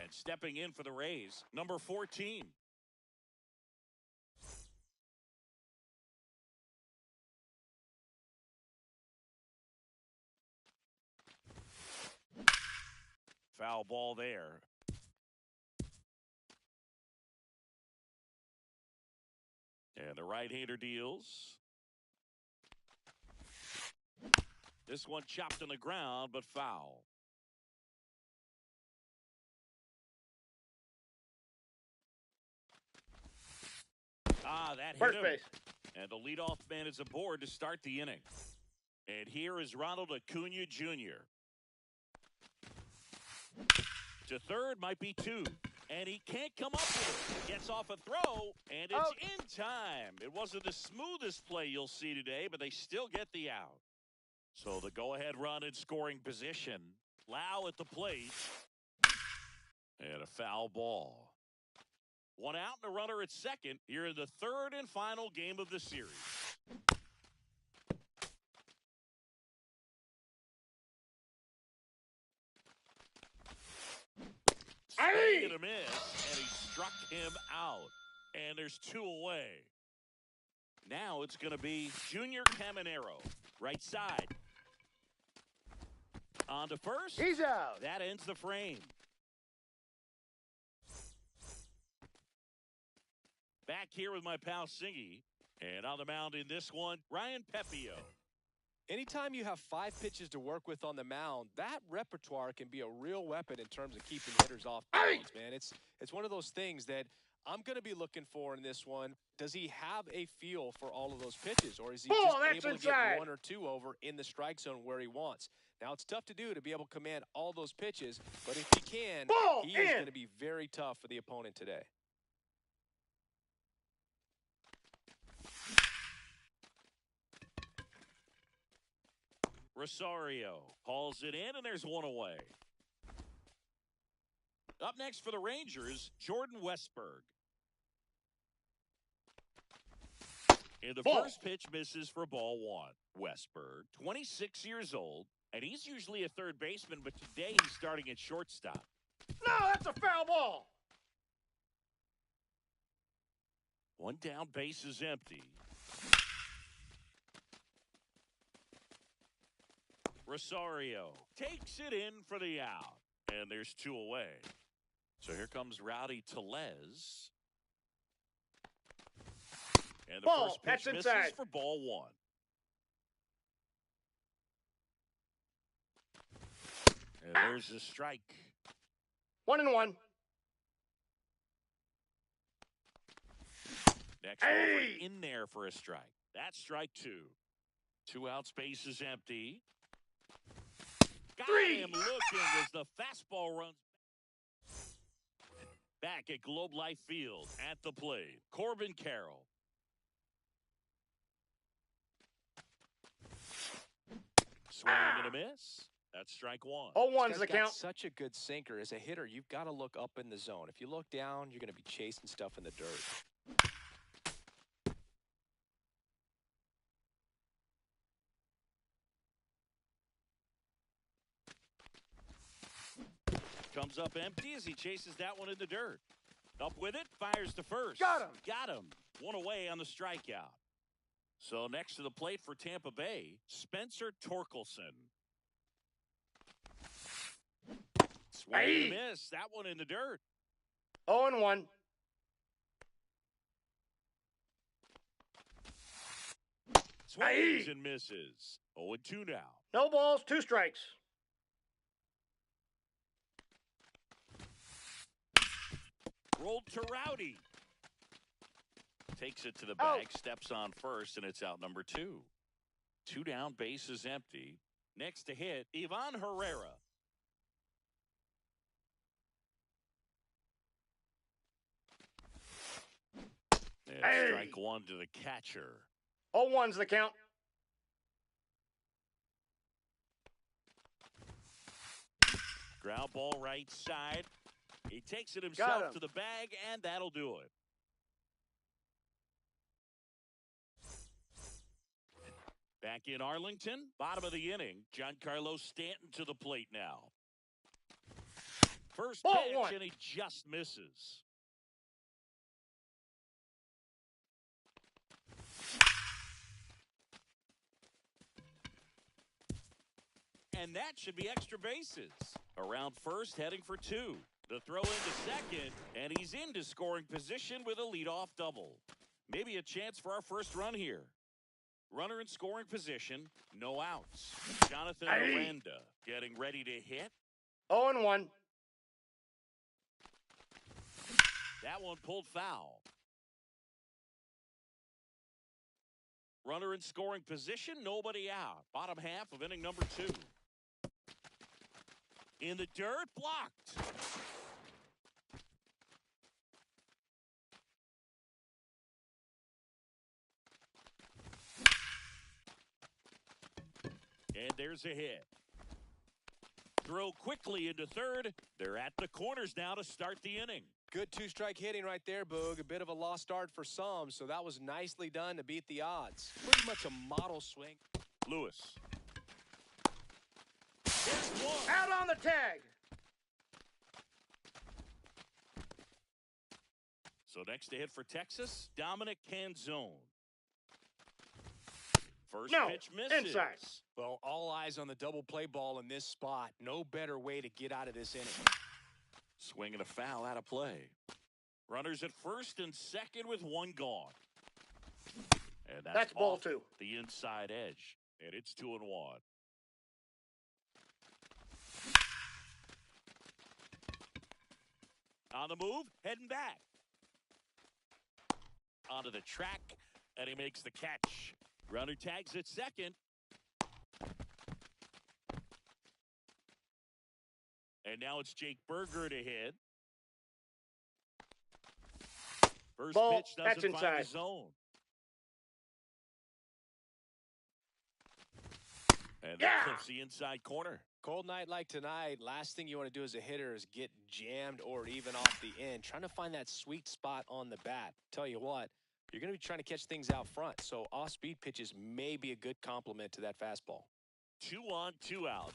And stepping in for the Rays, number 14. Foul ball there. And the right-hander deals. This one chopped on the ground, but foul. That hit him. Base. And the leadoff man is aboard to start the inning. And here is Ronald Acuna Jr. To third might be two. And he can't come up with it. Gets off a throw, and it's in time. It wasn't the smoothest play you'll see today, but they still get the out. So the go-ahead run in scoring position. Lau at the plate. And a foul ball. One out and a runner at second here in the third and final game of the series. Swing and a miss, and he struck him out. And there's two away. Now it's going to be Junior Caminero, right side. On to first. He's out. That ends the frame. Back here with my pal Singy. And on the mound in this one, Ryan Pepio. Anytime you have 5 pitches to work with on the mound, that repertoire can be a real weapon in terms of keeping hitters off balance, man. It's one of those things that I'm going to be looking for in this one. Does he have a feel for all of those pitches, or is he just able to get 1 or 2 over in the strike zone where he wants? Now, it's tough to do to be able to command all those pitches, but if he can, he is going to be very tough for the opponent today. Rosario hauls it in, and there's one away. Up next for the Rangers, Jordan Westberg. And the first pitch misses for ball 1. Westberg, 26 years old, and he's usually a third baseman, but today he's starting at shortstop. No, that's a foul ball. One down, base is empty. Rosario takes it in for the out. And there's 2 away. So here comes Rowdy Tellez. And the first pitch misses for ball 1. And there's a strike. 1-1. Next over in there for a strike. That's strike 2. 2 outs, base is empty. Got him looking as the fastball runs back at Globe Life Field at the plate. Corbin Carroll. Swing and a miss. That's strike 1. 0-1's the count. Such a good sinker. As a hitter, you've got to look up in the zone. If you look down, you're going to be chasing stuff in the dirt. Comes up empty as he chases that one in the dirt. Up with it, fires to first. Got him. Got him. 1 away on the strikeout. So next to the plate for Tampa Bay, Spencer Torkelson. Swing and a miss. That one in the dirt. 0-1. Swings and misses. 0-2 now. No balls, 2 strikes. Rolled to Rowdy. Takes it to the bag, steps on first, and it's out number 2. 2 down, base is empty. Next to hit, Ivan Herrera. And strike 1 to the catcher. 0-1's the count. Ground ball right side. He takes it himself to the bag, and that'll do it. Back in Arlington, bottom of the inning, Giancarlo Stanton to the plate now. First Ball pitch, one. and he just misses. And that should be extra bases. Around first, heading for 2. The throw into second, and he's into scoring position with a leadoff double. Maybe a chance for our first run here. Runner in scoring position, no outs. Jonathan Aranda getting ready to hit. 0-1. That one pulled foul. Runner in scoring position, nobody out. Bottom half of inning number 2. In the dirt, blocked. And there's a hit. Throw quickly into third. They're at the corners now to start the inning. Good two-strike hitting right there, Boog. A bit of a lost start for some, so that was nicely done to beat the odds. Pretty much a model swing. Lewis. There's one. Out on the tag. So next to hit for Texas, Dominic Canzone. First pitch misses. Inside. Well, all eyes on the double play ball in this spot. No better way to get out of this inning. Swing and a foul out of play. Runners at first and second with one gone. And That's ball 2. The inside edge. And it's 2-1. On the move, heading back. Onto the track, and he makes the catch. Runner tags at second. And now it's Jake Berger to hit. First Ball, pitch that's doesn't find inside. the zone. And that clips the inside corner. Cold night like tonight, last thing you want to do as a hitter is get jammed or even off the end. Trying to find that sweet spot on the bat. Tell you what, you're going to be trying to catch things out front, so off-speed pitches may be a good complement to that fastball. 2 on, 2 outs.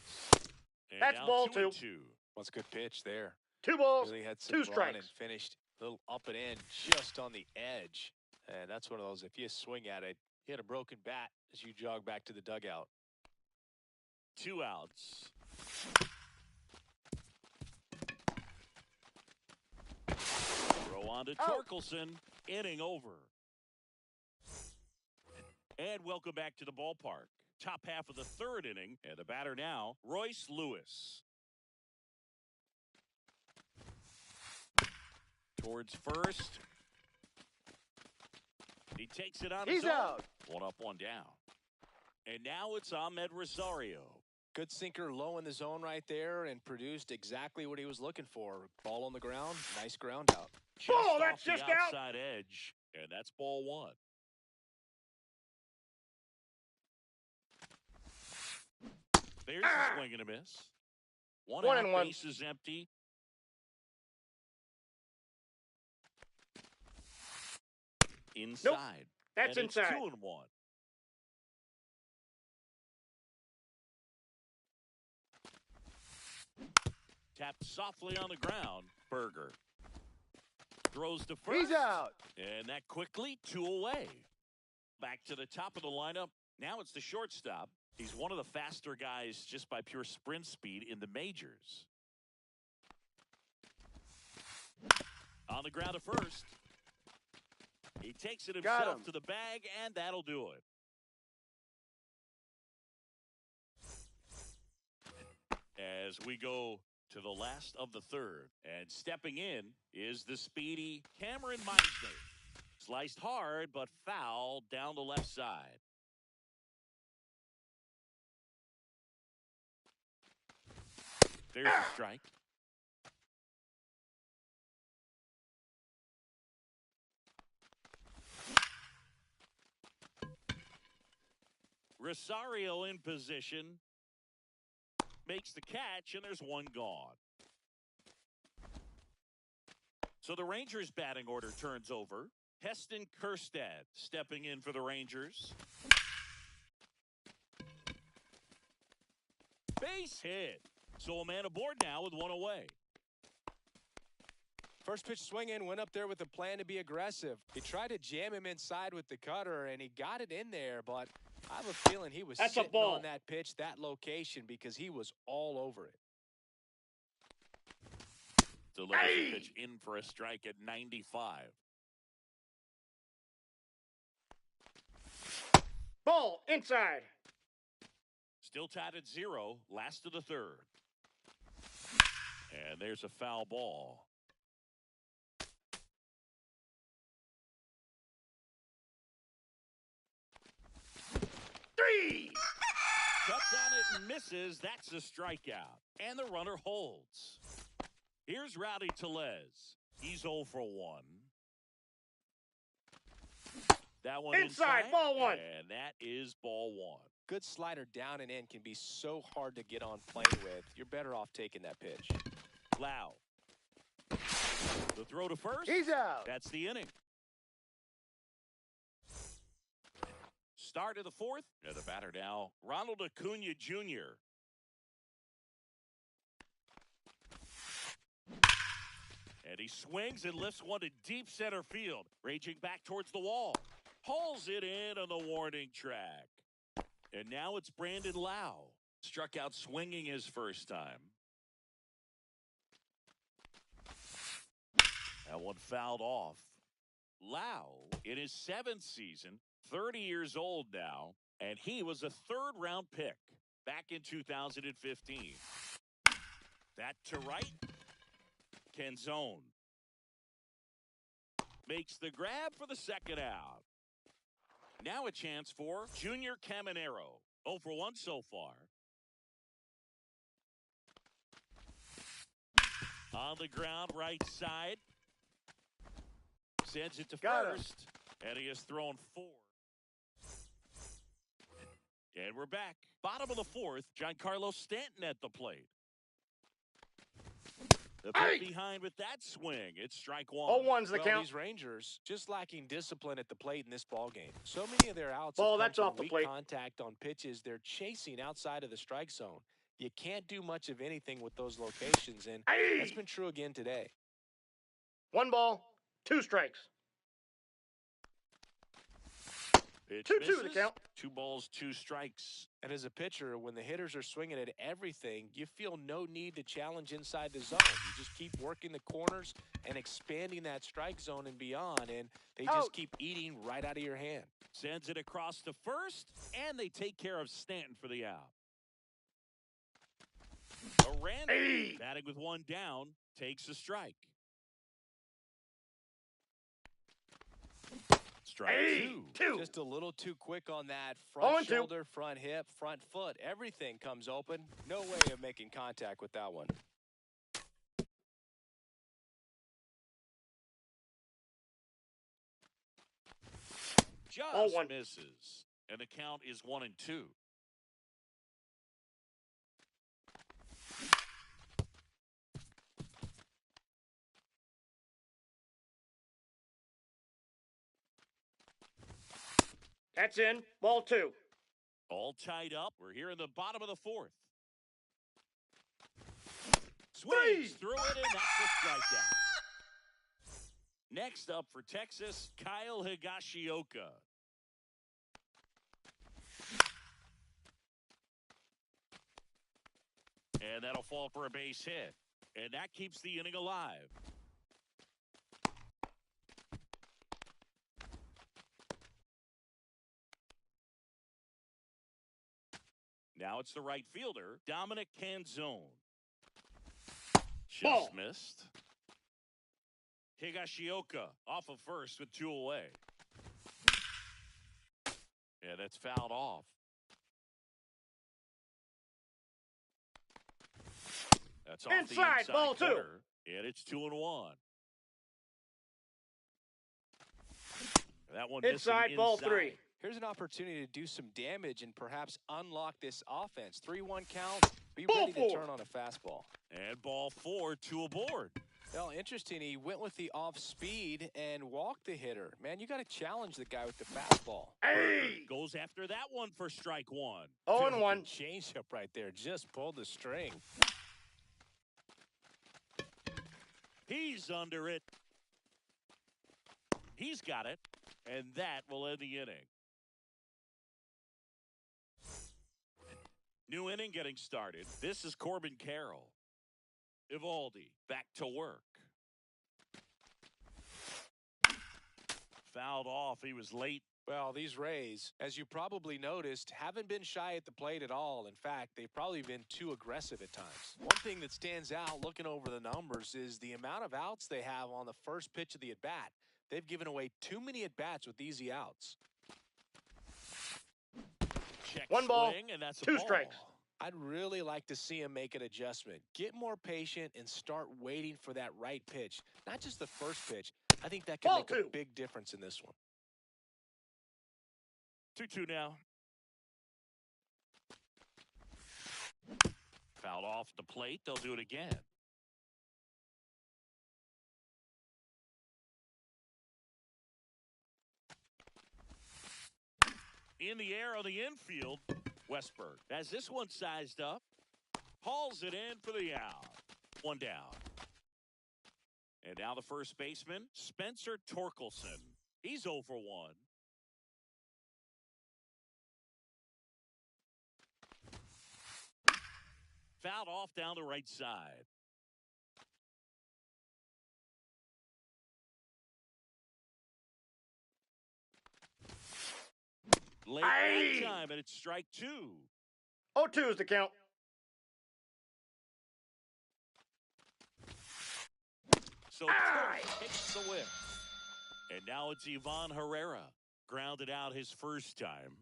And That's now ball 2-2. 2. What's a good pitch there? 2 balls, Really had some 2 run strikes. and finished a little up and in just on the edge. And that's one of those, if you swing at it, you hit a broken bat as you jog back to the dugout. 2 outs. Throw on to Torkelson. Inning over. And welcome back to the ballpark. Top half of the third inning. And the batter now, Royce Lewis. Towards first. He takes it on his He's own. out. 1 up, 1 down. And now it's Ahmed Rosario. Good sinker low in the zone right there and produced exactly what he was looking for. Ball on the ground, nice ground out. Ball, Off that's the just out. outside edge. And that's ball 1. There's a swing and a miss. 1 out, 1-1. base is empty. Inside. That's and it's inside. 2-1. Tapped softly on the ground. Berger throws to first. He's out. And that quickly 2 away. Back to the top of the lineup. Now it's the shortstop. He's one of the faster guys just by pure sprint speed in the majors. On the ground at first. He takes it himself to the bag, and that'll do it. As we go to the last of the third, and stepping in is the speedy Cameron Meisner. Sliced hard, but foul down the left side. There's a strike. Rosario in position. Makes the catch, and there's 1 gone. So the Rangers batting order turns over. Heston Kjerstad stepping in for the Rangers. Base hit. So a man aboard now with 1 away. First pitch swinging, went up there with a plan to be aggressive. He tried to jam him inside with the cutter, and he got it in there, but I have a feeling he was sitting on that pitch, that location, because he was all over it. Delivers the pitch in for a strike at 95. Ball inside. Still tied at 0, last of the third. And there's a foul ball. Three. Cuts on it and misses. That's a strikeout. And the runner holds. Here's Rowdy Tellez. He's 0 for 1. That one inside, ball 1. And that is ball 1. Good slider down and in can be so hard to get on playing with. You're better off taking that pitch. Lau. The throw to first. He's out. That's the inning. Start of the fourth. And the batter now, Ronald Acuna Jr. And he swings and lifts one to deep center field, raging back towards the wall. Hauls it in on the warning track. And now it's Brandon Lau. Struck out swinging his first time. That one fouled off. Lau, in his 7th season, 30 years old now, and he was a 3rd-round pick back in 2015. That to right. Canzone makes the grab for the second out. Now a chance for Junior Caminero. 0 for 1 so far. On the ground, right side. Sends it to first. And he has thrown 4. And we're back. Bottom of the 4th, Giancarlo Stanton at the plate. The pitch behind with that swing. It's strike 1. 0-1's the count. These Rangers just lacking discipline at the plate in this ball game. So many of their outs ball, have that's come off from the plate. Contact on pitches they're chasing outside of the strike zone. You can't do much of anything with those locations, and that's been true again today. 1 ball, 2 strikes. 2-2 the count. 2 balls, 2 strikes. And as a pitcher, when the hitters are swinging at everything, you feel no need to challenge inside the zone. You just keep working the corners and expanding that strike zone and beyond, and they just keep eating right out of your hand. Sends it across to first, and they take care of Stanton for the out. Aranda, batting with 1 down, takes a strike. Strike 2. Just a little too quick on that. Front shoulder, front hip, front foot. Everything comes open. No way of making contact with that one. Just misses. And the count is 1-2. That's in. Ball 2. All tied up. We're here in the bottom of the 4th. Swings through it, and that's a strikeout. Next up for Texas, Kyle Higashioka. And that'll fall for a base hit. And that keeps the inning alive. Now it's the right fielder, Dominic Canzone. Just missed. Higashioka off of first with 2 away. Yeah, that's fouled off. That's off the inside ball corner, and it's 2-1. That one inside, ball 3. Here's an opportunity to do some damage and perhaps unlock this offense. 3-1 count. Be ready to turn on a fastball. And ball 4, 2 aboard. Well, interesting. He went with the off speed and walked the hitter. Man, you got to challenge the guy with the fastball. Goes after that one for strike 1. 0-1. Change up right there. Just pulled the string. He's under it. He's got it, and that will end the inning. New inning getting started. This is Corbin Carroll. Evaldi back to work. Fouled off. He was late. Well, these Rays, as you probably noticed, haven't been shy at the plate at all. In fact, they've probably been too aggressive at times. One thing that stands out looking over the numbers is the amount of outs they have on the first pitch of the at-bat. They've given away too many at-bats with easy outs. Check One ball, swing, and that's a two ball. strikes. I'd really like to see him make an adjustment. Get more patient and start waiting for that right pitch. Not just the first pitch. I think that can Ball make two. a big difference in this one. 2-2 now. Fouled off the plate. They'll do it again. In the air on the infield, Westberg has this one sized up. Hauls it in for the out. One down. And now the first baseman, Spencer Torkelson. He's 0 for 1. Fouled off down the right side. Late that time, and it's strike 2. 0-2 is the count. So Torres takes the whip. And now it's Ivan Herrera. Grounded out his first time.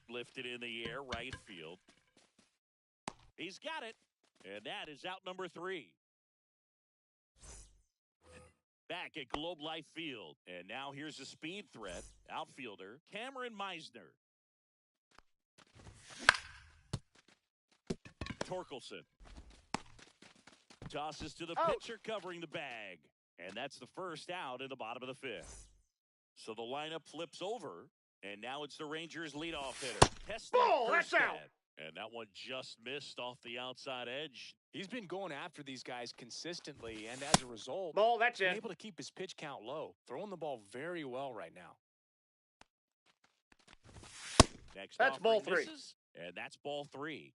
Lifted in the air, right field. He's got it. And that is out number 3. Back at Globe Life Field. And now here's a speed threat. Outfielder, Cameron Meisner. Torkelson. Tosses to the pitcher covering the bag. And that's the first out in the bottom of the 5th. So the lineup flips over. And now it's the Rangers' leadoff hitter. Ball, that's out. And that one just missed off the outside edge. He's been going after these guys consistently, and as a result, Ball, that's been in. able to keep his pitch count low. Throwing the ball very well right now. Next That's ball offering 3. misses, and that's ball 3.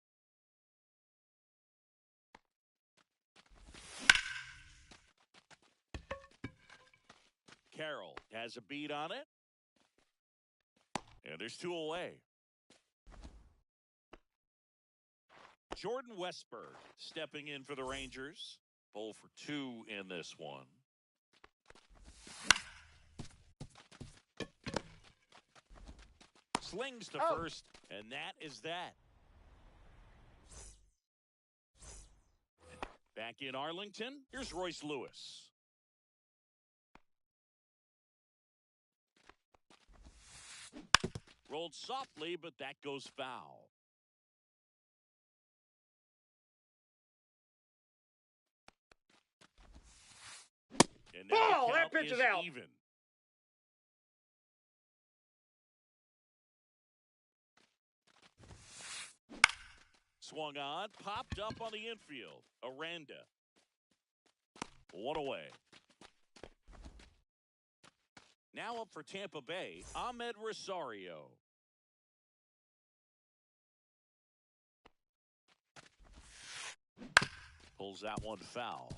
Carroll has a beat on it. And there's 2 away. Jordan Westberg stepping in for the Rangers. 0 for 2 in this one. Slings to first, and that is that. Back in Arlington, here's Royce Lewis. Rolled softly, but that goes foul. And Ball, the that count pitch is out. Even. Swung on, popped up on the infield. Aranda. 1 away. Now up for Tampa Bay, Ahmed Rosario. Pulls that one foul.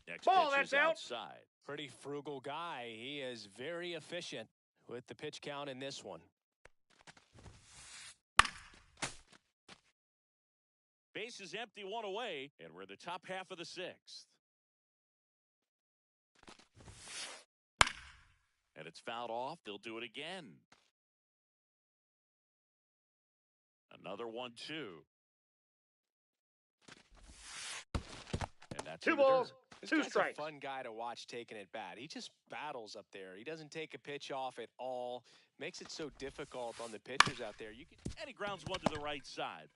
Next Ball, pitch that's is out. outside. Pretty frugal guy. He is very efficient with the pitch count in this one. Base is empty, 1 away, and we're in the top half of the 6th. And it's fouled off. They'll do it again. Another 1-2. And that's 2 balls, This 2 guy's strikes. a fun guy to watch taking it bat. He just battles up there. He doesn't take a pitch off at all. Makes it so difficult on the pitchers out there. And he grounds one to the right side.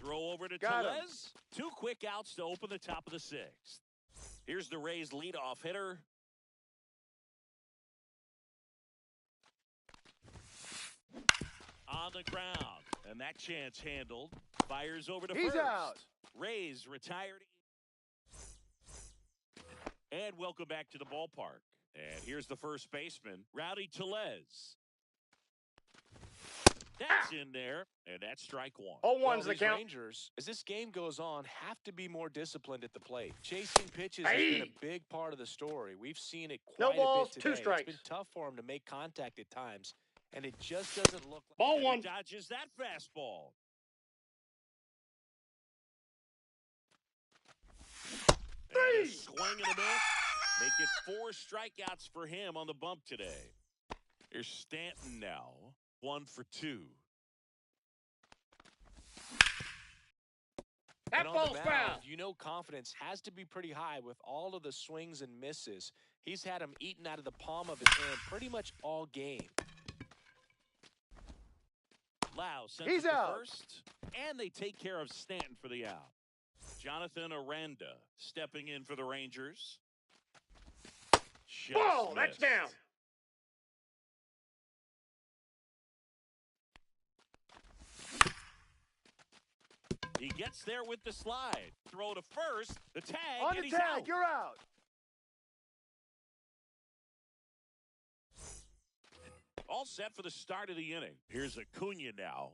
Throw over to Got him. Tellez. 2 quick outs to open the top of the 6th. Here's the Rays' leadoff hitter, On the ground. And that chance handled. Fires over to He's first. out. Rays retired. And welcome back to the ballpark. And here's the first baseman, Rowdy Tellez. That's in there, and that's strike one. 0-1's the these count. Rangers, as this game goes on, have to be more disciplined at the plate. Chasing pitches has been a big part of the story. We've seen it quite No balls, a bit today. 2 strikes. It's been tough for him to make contact at times, and it just doesn't look like... Ball And one. he dodges that fastball. And a swing and a miss. Make it 4 strikeouts for him on the bump today. Here's Stanton now. 1 for 2. That And on ball's the foul. mound, you know confidence has to be pretty high with all of the swings and misses. He's had them eaten out of the palm of his hand pretty much all game. Lau sends He's it to out. first, and they take care of Stanton for the out. Jonathan Aranda stepping in for the Rangers. Just Ball, that's missed. down. He gets there with the slide. Throw to first. The tag, On and the he's tag, out. you're out. All set for the start of the inning. Here's Acuna now.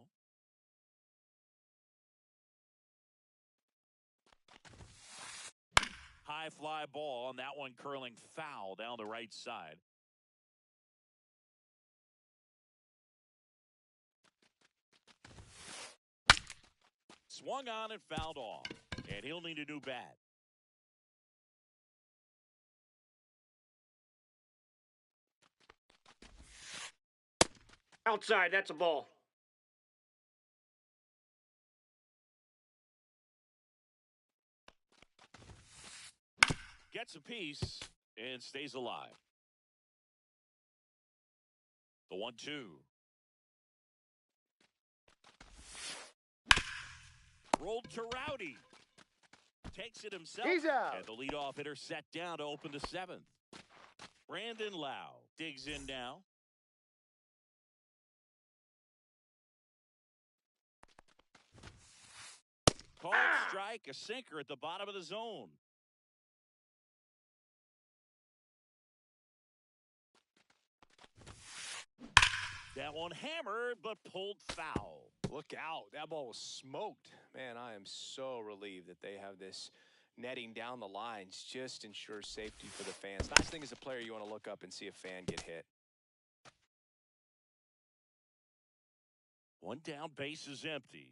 High fly ball on that one, curling foul down the right side. Swung on and fouled off. And he'll need a new bat. Outside, that's a ball. Gets a piece and stays alive. The 1-2. Rolled to Rowdy. Takes it himself. He's out. And the leadoff hitter set down to open the 7th. Brandon Lau digs in now. Called strike, a sinker at the bottom of the zone. That one hammered, but pulled foul. Look out. That ball was smoked. Man, I am so relieved that they have this netting down the lines. Just ensures safety for the fans. Last thing as a player, you want to look up and see a fan get hit. One down, base is empty.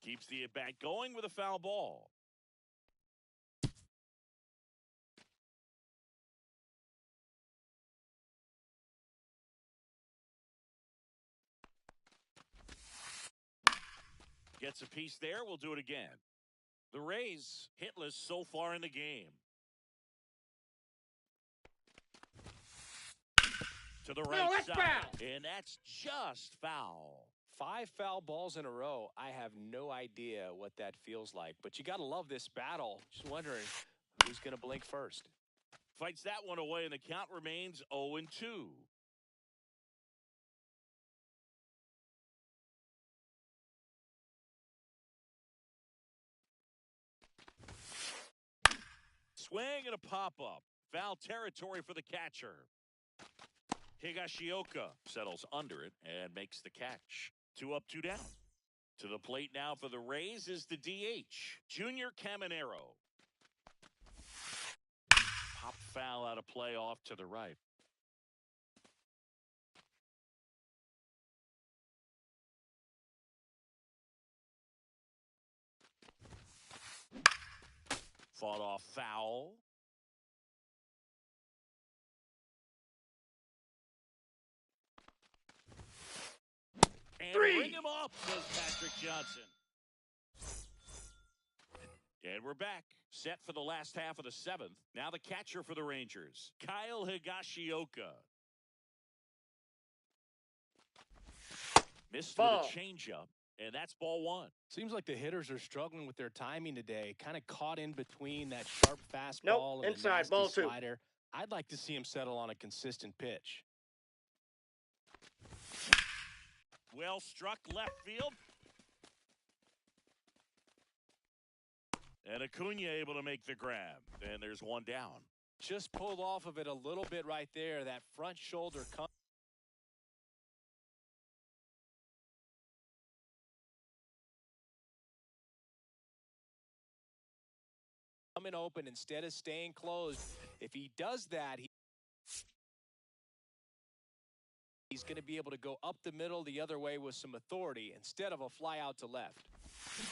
Keeps the at-bat going with a foul ball. Gets a piece there. We'll do it again. The Rays hitless so far in the game. To the right that's side. foul. And that's just foul. 5 foul balls in a row. I have no idea what that feels like. But you got to love this battle. Just wondering who's going to blink first. Fights that one away, and the count remains 0-2. Swing and a pop-up. Foul territory for the catcher. Higashioka settles under it and makes the catch. 2 up, 2 down. To the plate now for the Rays is the DH, Junior Caminero. Pop foul out of play off to the right. Fought off foul. And bring him up, says Patrick Johnson. And we're back. Set for the last half of the 7th. Now the catcher for the Rangers, Kyle Higashioka. Missed with a changeup, and that's ball 1. Seems like the hitters are struggling with their timing today. Kind of caught in between that sharp fastball and inside, the nasty ball 2. slider. I'd like to see him settle on a consistent pitch. Well struck left field. And Acuna able to make the grab. And there's one down. Just pulled off of it a little bit right there. That front shoulder coming open instead of staying closed. If he does that, he's going to be able to go up the middle the other way with some authority instead of a fly out to left.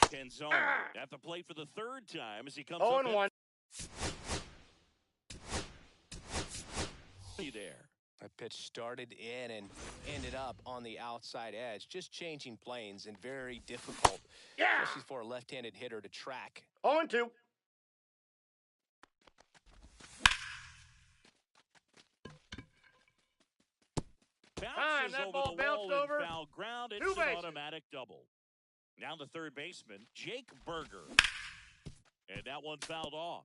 Canzone at the plate for the third time as he comes 0-1. There. That pitch started in and ended up on the outside edge. Just changing planes and very difficult, especially for a left-handed hitter to track. 0-2. Bounces that over ball the bounced wall over. and foul ground. It's 2 an bases. automatic double. Now the third baseman, Jake Berger. And that one fouled off.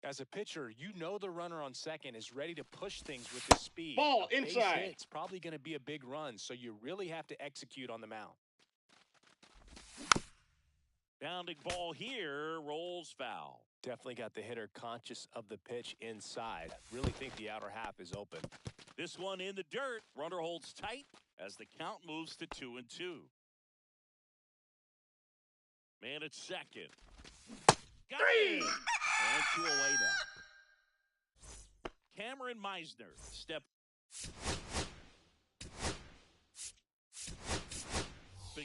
As a pitcher, you know the runner on second is ready to push things with his speed. Ball A base inside. hit's probably going to be a big run, so you really have to execute on the mound. Bounding ball here, rolls foul. Definitely got the hitter conscious of the pitch inside. Really think the outer half is open. This one in the dirt. Runner holds tight as the count moves to 2-2. Man at second. Got 3. it. And 2 away now. Cameron Meisner stepping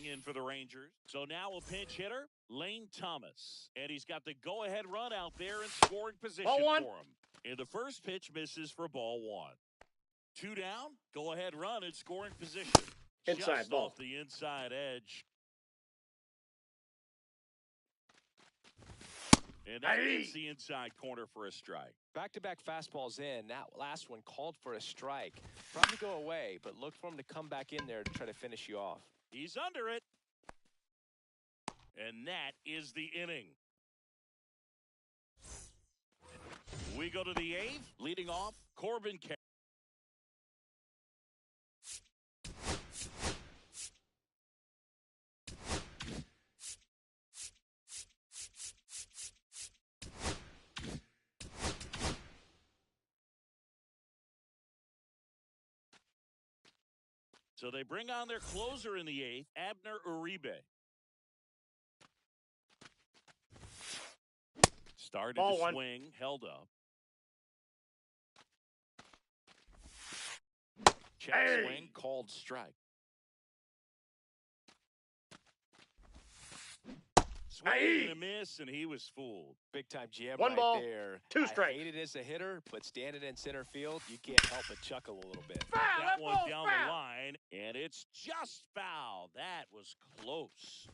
in for the Rangers. So now a pinch hitter, Lane Thomas. And he's got the go-ahead run out there in scoring position Ball one. for him. And the first pitch misses for ball 1. 2 down, go-ahead run in scoring position. Inside Just ball. off the inside edge. And that hits the inside corner for a strike. Back-to-back fastballs in. That last one called for a strike. Probably go away, but look for him to come back in there to try to finish you off. He's under it. And that is the inning. We go to the 8th. Leading off, Corbin Carroll. So they bring on their closer in the 8th, Abner Uribe. Started Ball to one. swing, held up. Check swing, called strike. Swing and a miss, and he was fooled. Big-time jam 1 right ball, there. 2 strikes. I hate it as a hitter, but standing in center field, you can't help but chuckle a little bit. That one ball's down foul. the line, and it's just foul. That was close.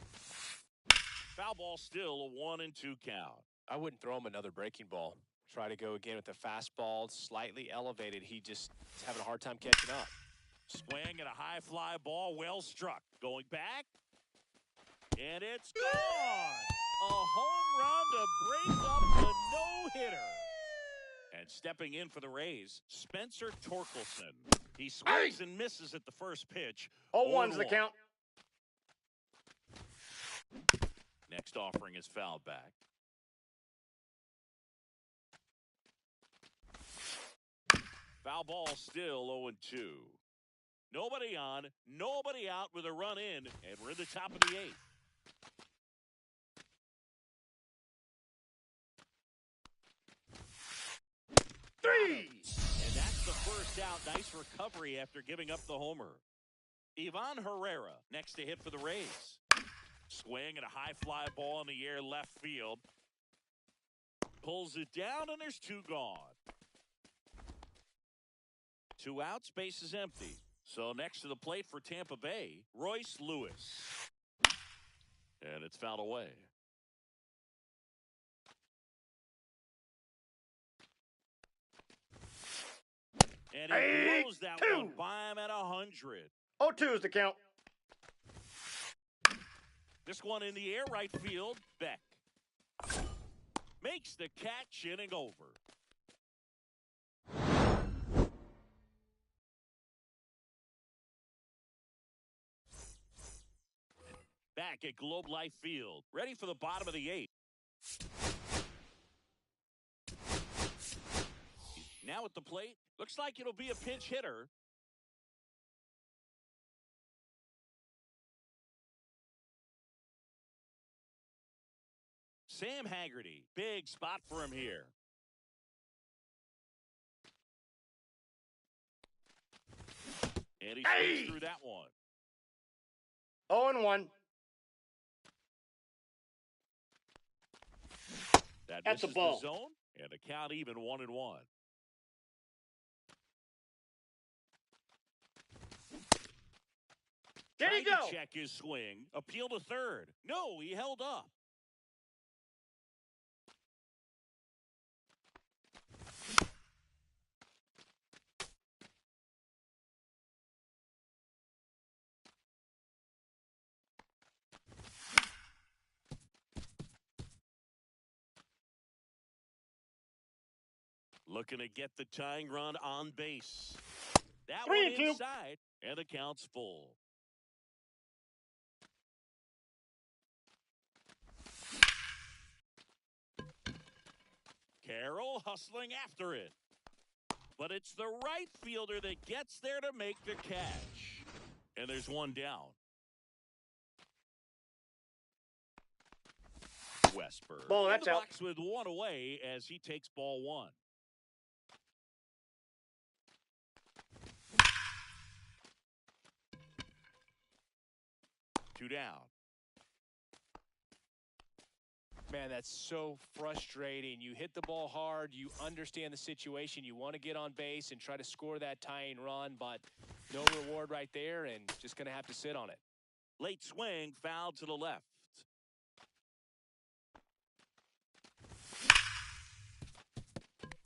Foul ball still a 1-2 count. I wouldn't throw him another breaking ball. Try to go again with the fastball, slightly elevated. He just is having a hard time catching up. Swing and a high fly ball, well struck. Going back, and it's gone. A home run to break up the no-hitter. And stepping in for the Rays, Spencer Torkelson. He swings and misses at the first pitch. 0-1's the 0-1. count. Next offering is fouled back. Foul ball still 0-2. Nobody on, nobody out with a run in, and we're in the top of the 8th. And that's the first out. Nice recovery after giving up the homer. Ivan Herrera next to hit for the Rays. Swing and a high fly ball in the air left field. Pulls it down, and there's 2 gone. 2 outs, base is empty. So next to the plate for Tampa Bay, Royce Lewis. And it's fouled away. And he blows that 2. one by him at 100. 0-2's the count. This one in the air, right field, Beck. Makes the catch, inning over. back at Globe Life Field, ready for the bottom of the 8th. Now at the plate, looks like it'll be a pinch hitter. Sam Haggerty, big spot for him here. And he swings through that one. 0-1. That's a ball. The zone, and the count even 1-1. There you go. Check his swing. Appeal to third. No, he held up. Looking to get the tying run on base. That 3-2. one inside, and the count's full. Carroll hustling after it. But it's the right fielder that gets there to make the catch. And there's one down. Westberg Ball, in that's the out. box with one away as he takes ball 1. Two down. Man, that's so frustrating. You hit the ball hard. You understand the situation. You want to get on base and try to score that tying run, but no reward right there, and just going to have to sit on it. Late swing, foul to the left.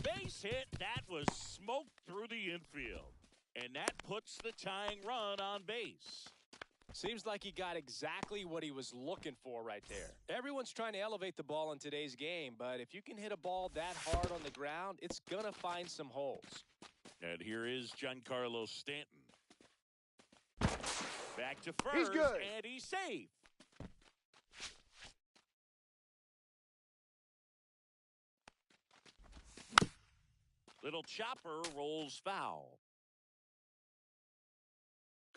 Base hit. That was smoked through the infield. And that puts the tying run on base. Seems like he got exactly what he was looking for right there. Everyone's trying to elevate the ball in today's game, but if you can hit a ball that hard on the ground, it's going to find some holes. And here is Giancarlo Stanton. Back to first, He's good. and he's safe. Little chopper rolls foul.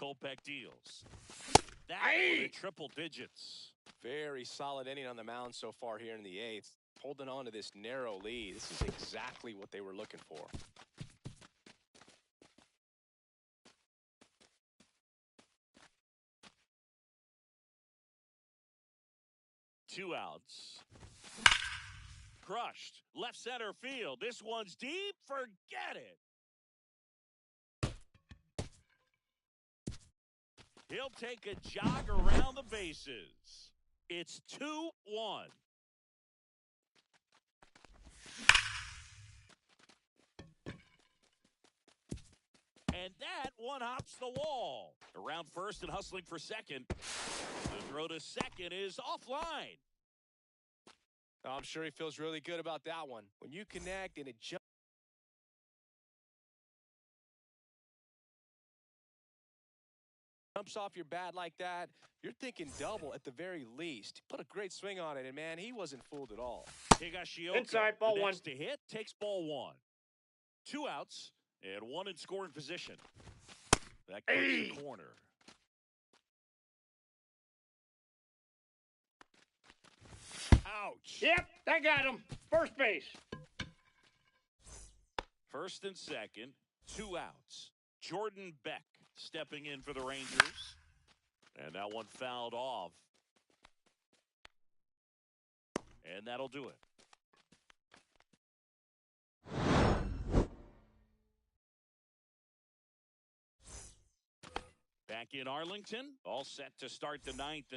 Kopech deals. That one in triple digits. Very solid inning on the mound so far here in the 8th. Holding on to this narrow lead. This is exactly what they were looking for. Two outs. Crushed. Left center field. This one's deep. Forget it. He'll take a jog around the bases. It's 2-1. And that one hops the wall. Around first and hustling for second. The throw to second is offline. I'm sure he feels really good about that one. When you connect and it jumps off your bat like that, you're thinking double at the very least. Put a great swing on it, and man, he wasn't fooled at all. Higashioka, Inside, ball the 1. next to hit, takes ball 1. 2 outs and 1 in scoring position. That goes to the corner. Ouch. Yep, that got him. First base. First and second, 2 outs. Jordan Beck stepping in for the Rangers. And that one fouled off. And that'll do it. Back in Arlington, all set to start the 9th.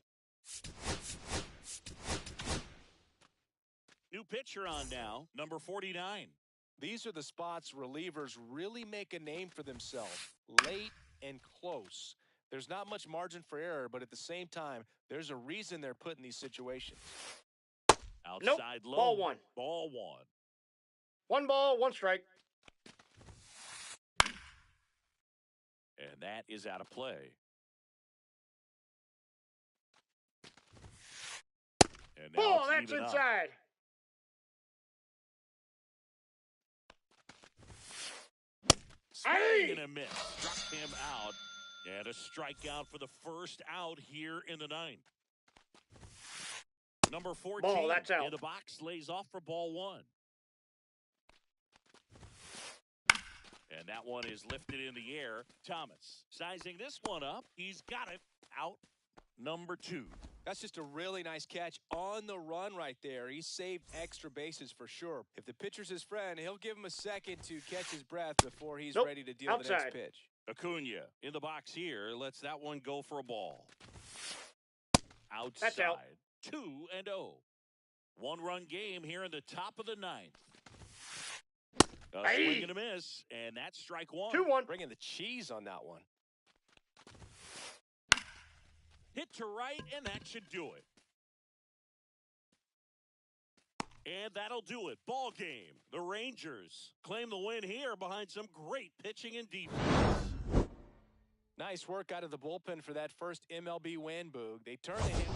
New pitcher on now, number 49. These are the spots relievers really make a name for themselves. Late and close. There's not much margin for error, but at the same time, there's a reason they're put in these situations. Outside Nope. low. Ball 1. Ball 1. 1 ball, 1 strike. And that is out of play. And now Ball, it's that's even up. inside. Swing and a miss. Struck him out. And a strikeout for the first out here in the ninth. Number 14 Ball, that's out. in the box lays off for ball one. And that one is lifted in the air. Thomas sizing this one up. He's got it. Out number 2. That's just a really nice catch on the run right there. He saved extra bases for sure. If the pitcher's his friend, he'll give him a second to catch his breath before he's ready to deal the next pitch. Acuna in the box here lets that one go for a ball. Outside. That's out. 2-0. One-run game here in the top of the ninth. A swing and a miss, and that's strike one. 2-1. Bringing the cheese on that one. Hit to right, and that should do it. And that'll do it. Ball game. The Rangers claim the win here behind some great pitching and defense. Nice work out of the bullpen for that first MLB win, Boog. They turn the hit.